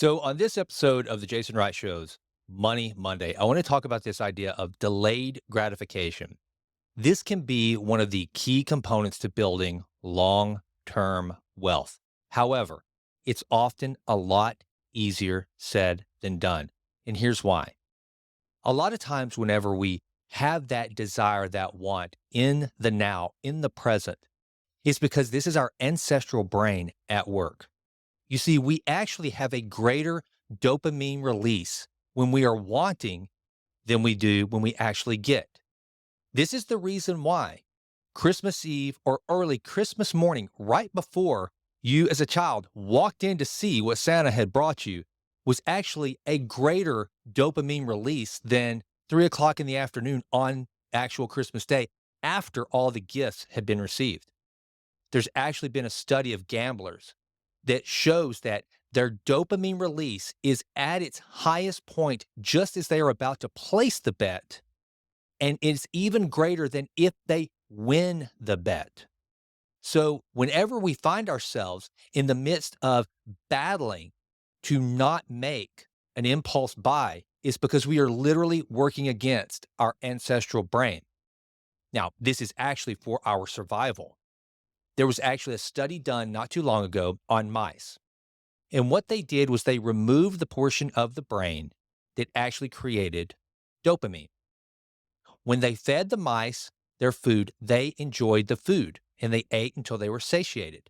So, on this episode of the Jason Wright Show's Money Monday, I want to talk about this idea of delayed gratification. This can be one of the key components to building long term wealth. However, it's often a lot easier said than done. And here's why. A lot of times, whenever we have that desire, that want in the now, in the present, it's because this is our ancestral brain at work. You see, we actually have a greater dopamine release when we are wanting than we do when we actually get. This is the reason why Christmas Eve or early Christmas morning, right before you as a child walked in to see what Santa had brought you, was actually a greater dopamine release than 3 o'clock in the afternoon on actual Christmas Day after all the gifts had been received. There's actually been a study of gamblers that shows that their dopamine release is at its highest point just as they are about to place the bet, and it's even greater than if they win the bet. So, whenever we find ourselves in the midst of battling to not make an impulse buy, is because we are literally working against our ancestral brain. Now, this is actually for our survival. There was actually a study done not too long ago on mice. And what they did was they removed the portion of the brain that actually created dopamine. When they fed the mice their food, they enjoyed the food and they ate until they were satiated.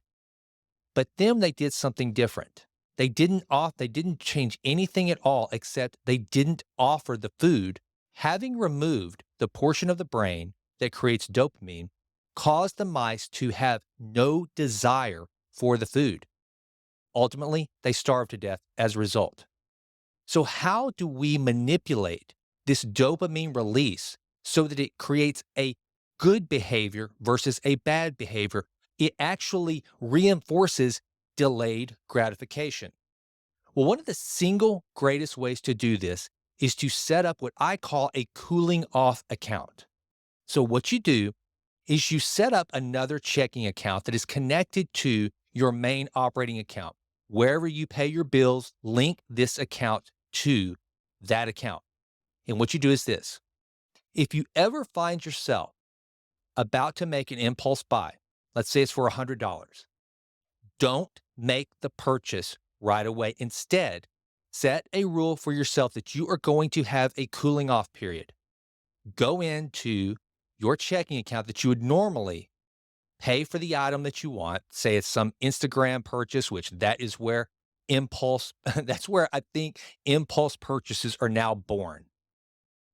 But then they did something different. They didn't change anything at all except they didn't offer the food, having removed the portion of the brain that creates dopamine, caused the mice to have no desire for the food. Ultimately, they starved to death as a result. So, how do we manipulate this dopamine release so that it creates a good behavior versus a bad behavior? It actually reinforces delayed gratification. Well, one of the single greatest ways to do this is to set up what I call a cooling off account. So, what you do is you set up another checking account that is connected to your main operating account. Wherever you pay your bills, link this account to that account. And what you do is this. If you ever find yourself about to make an impulse buy, let's say it's for $100, don't make the purchase right away. Instead, set a rule for yourself that you are going to have a cooling off period. Go into your checking account that you would normally pay for the item that you want. Say it's some Instagram purchase, which that is where impulse, that's where I think impulse purchases are now born.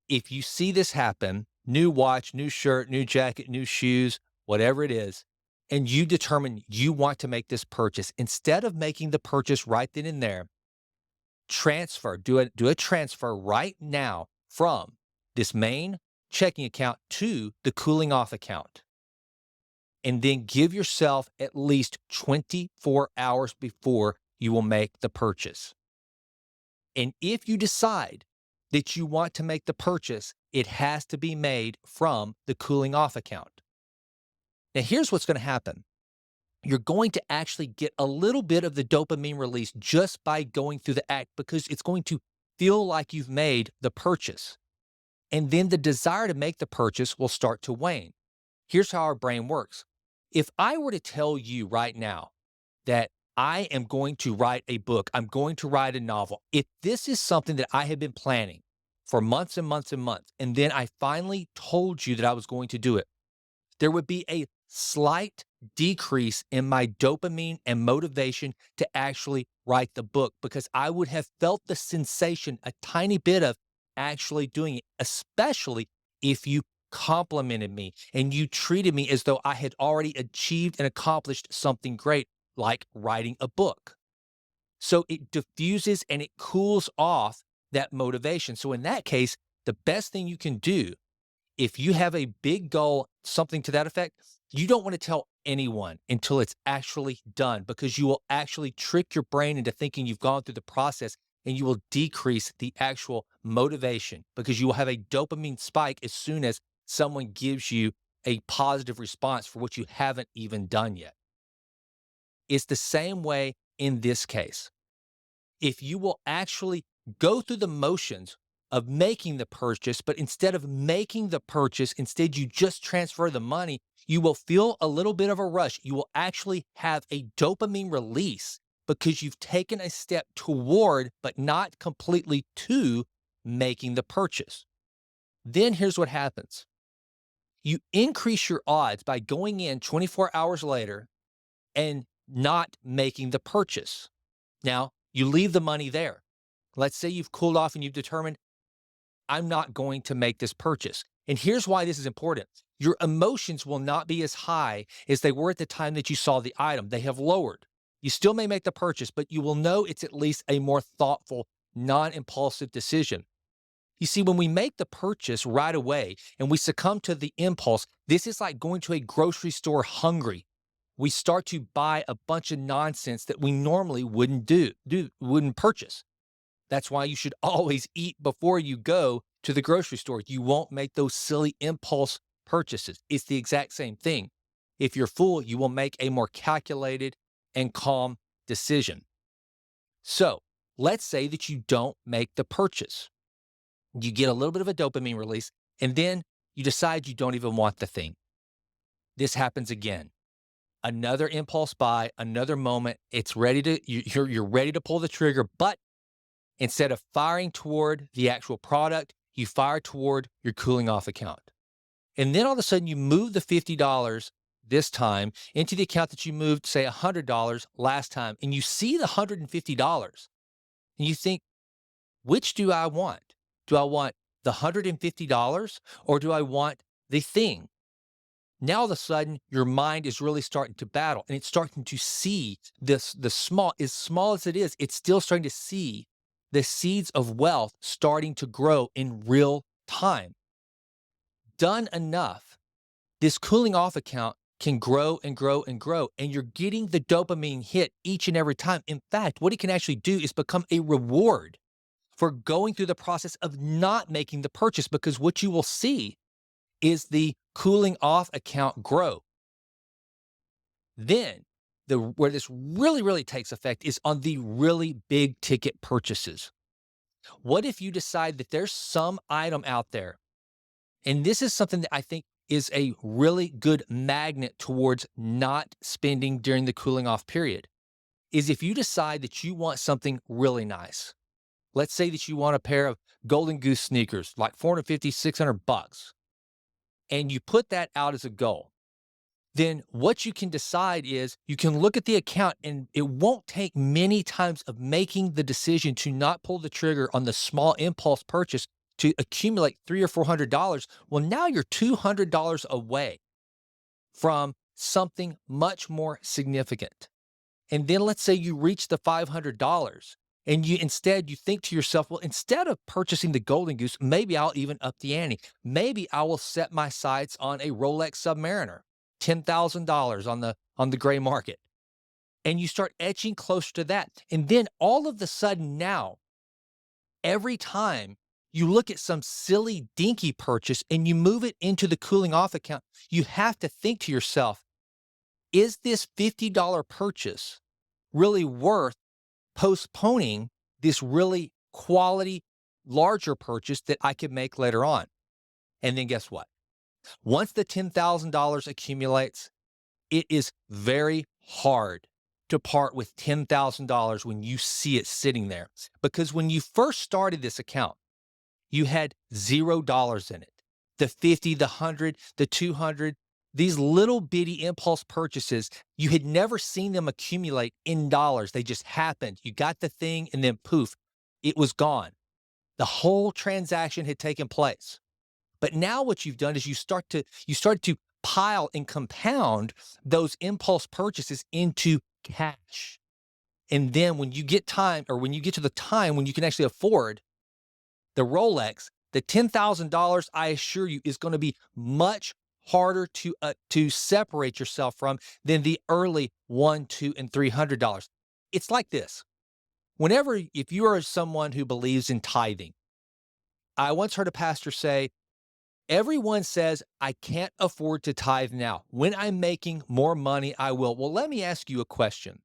If you see this happen, new watch, new shirt, new jacket, new shoes, whatever it is, and you determine you want to make this purchase, instead of making the purchase right then and there, do a transfer right now from this main checking account to the cooling off account. And then give yourself at least 24 hours before you will make the purchase. And if you decide that you want to make the purchase, it has to be made from the cooling off account. Now, here's what's going to happen. You're going to actually get a little bit of the dopamine release just by going through the act because it's going to feel like you've made the purchase. And then the desire to make the purchase will start to wane. Here's how our brain works. If I were to tell you right now that I am going to write a book, I'm going to write a novel, if this is something that I have been planning for months and months and months, and then I finally told you that I was going to do it, there would be a slight decrease in my dopamine and motivation to actually write the book because I would have felt the sensation, a tiny bit of actually doing it, especially if you complimented me and you treated me as though I had already achieved and accomplished something great, like writing a book. So it diffuses and it cools off that motivation. So in that case, the best thing you can do if you have a big goal, something to that effect, you don't want to tell anyone until it's actually done because you will actually trick your brain into thinking you've gone through the process and you will decrease the actual motivation because you will have a dopamine spike as soon as someone gives you a positive response for what you haven't even done yet. It's the same way in this case. If you will actually go through the motions of making the purchase, but instead of making the purchase, instead you just transfer the money, you will feel a little bit of a rush. You will actually have a dopamine release because you've taken a step toward, but not completely to, making the purchase. Then here's what happens. You increase your odds by going in 24 hours later and not making the purchase. Now, you leave the money there. Let's say you've cooled off and you've determined, I'm not going to make this purchase. And here's why this is important. Your emotions will not be as high as they were at the time that you saw the item. They have lowered. You still may make the purchase, but you will know it's at least a more thoughtful, non-impulsive decision. You see, when we make the purchase right away and we succumb to the impulse, this is like going to a grocery store hungry. We start to buy a bunch of nonsense that we normally wouldn't purchase. That's why you should always eat before you go to the grocery store. You won't make those silly impulse purchases. It's the exact same thing. If you're full, you will make a more calculated and calm decision. So let's say that you don't make the purchase. You get a little bit of a dopamine release, and then you decide you don't even want the thing. This happens again. Another impulse buy, another moment. It's ready to, you're ready to pull the trigger, but instead of firing toward the actual product, you fire toward your cooling off account. And then all of a sudden you move the $50 this time into the account that you moved, say $100 last time, and you see the $150 and you think, which do I want? Do I want the $150 or do I want the thing? Now all of a sudden your mind is really starting to battle and it's starting to see this, as small as it is, it's still starting to see the seeds of wealth starting to grow in real time. Done enough, this cooling off account can grow and grow and grow, and you're getting the dopamine hit each and every time. In fact, what it can actually do is become a reward for going through the process of not making the purchase, because what you will see is the cooling off account grow. Then, where this really takes effect is on the really big ticket purchases. What if you decide that there's some item out there, and this is something that I think is a really good magnet towards not spending during the cooling off period, is if you decide that you want something really nice. Let's say that you want a pair of Golden Goose sneakers, like 450, 600 bucks, and you put that out as a goal. Then what you can decide is you can look at the account, and it won't take many times of making the decision to not pull the trigger on the small impulse purchase to accumulate $300 or $400. Well, now you're $200 away from something much more significant. And then let's say you reach the $500 and you think to yourself, well, instead of purchasing the Golden Goose, maybe I'll even up the ante. Maybe I will set my sights on a Rolex Submariner, $10,000 on the gray market. And you start etching closer to that. And then all of a sudden now, every time you look at some silly dinky purchase and you move it into the cooling off account, you have to think to yourself, is this $50 purchase really worth postponing this really quality, larger purchase that I could make later on? And then guess what? Once the $10,000 accumulates, it is very hard to part with $10,000 when you see it sitting there. Because when you first started this account, you had $0 in it. The 50, the 100, the 200, these little bitty impulse purchases, you had never seen them accumulate in dollars. They just happened. You got the thing and then poof, it was gone. The whole transaction had taken place. But now what you've done is you start to pile and compound those impulse purchases into cash. And then when you get to the time when you can actually afford the Rolex, the $10,000, I assure you, is going to be much harder to separate yourself from than the early $100, $200, and $300. It's like this. If you are someone who believes in tithing, I once heard a pastor say, everyone says, I can't afford to tithe now. When I'm making more money, I will. Well, let me ask you a question.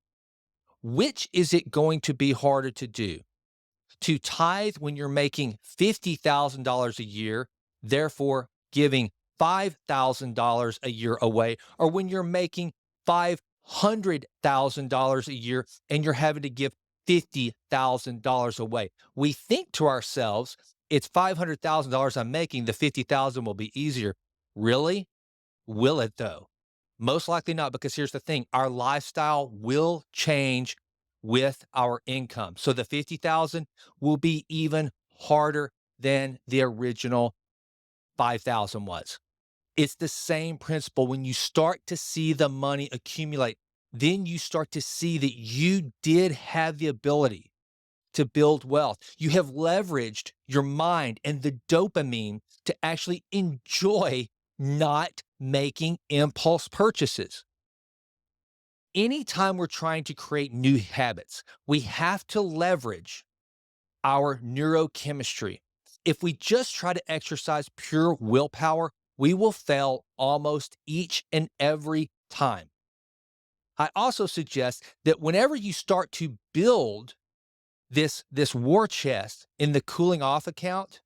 Which is it going to be harder to do? To tithe when you're making $50,000 a year, therefore giving $5,000 a year away, or when you're making $500,000 a year and you're having to give $50,000 away. We think to ourselves, it's $500,000 I'm making, the 50,000 will be easier. Really? Will it though? Most likely not, because here's the thing, our lifestyle will change with our income. So the 50,000 will be even harder than the original 5,000 was. It's the same principle. When you start to see the money accumulate, then you start to see that you did have the ability to build wealth. You have leveraged your mind and the dopamine to actually enjoy not making impulse purchases. Anytime we're trying to create new habits, we have to leverage our neurochemistry. If we just try to exercise pure willpower, we will fail almost each and every time. I also suggest that whenever you start to build this war chest in the cooling off account,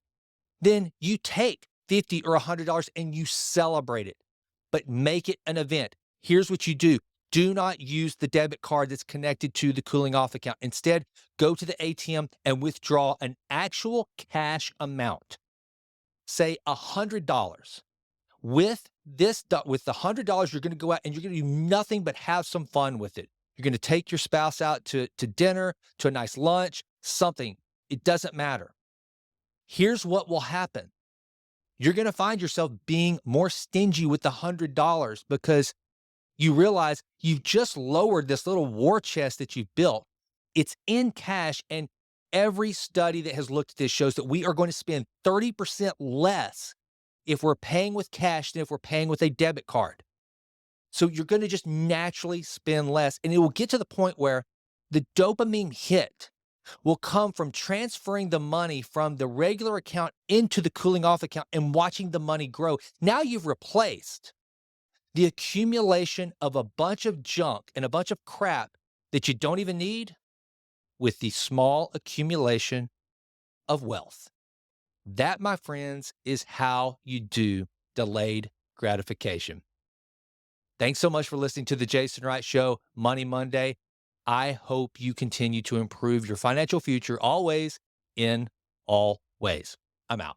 then you take 50 or $100 and you celebrate it, but make it an event. Here's what you do. Do not use the debit card that's connected to the cooling off account. Instead, go to the ATM and withdraw an actual cash amount, say $100. With the $100, you're going to go out and you're going to do nothing but have some fun with it. You're going to take your spouse out to dinner, to a nice lunch, something. It doesn't matter. Here's what will happen. You're going to find yourself being more stingy with the $100 because you realize you've just lowered this little war chest that you've built. It's in cash, and every study that has looked at this shows that we are going to spend 30% less if we're paying with cash than if we're paying with a debit card. So you're going to just naturally spend less, and it will get to the point where the dopamine hit will come from transferring the money from the regular account into the cooling off account and watching the money grow. Now you've replaced the accumulation of a bunch of junk and a bunch of crap that you don't even need with the small accumulation of wealth. That, my friends, is how you do delayed gratification. Thanks so much for listening to the Jason Wright Show, Money Monday. I hope you continue to improve your financial future always, in all ways. I'm out.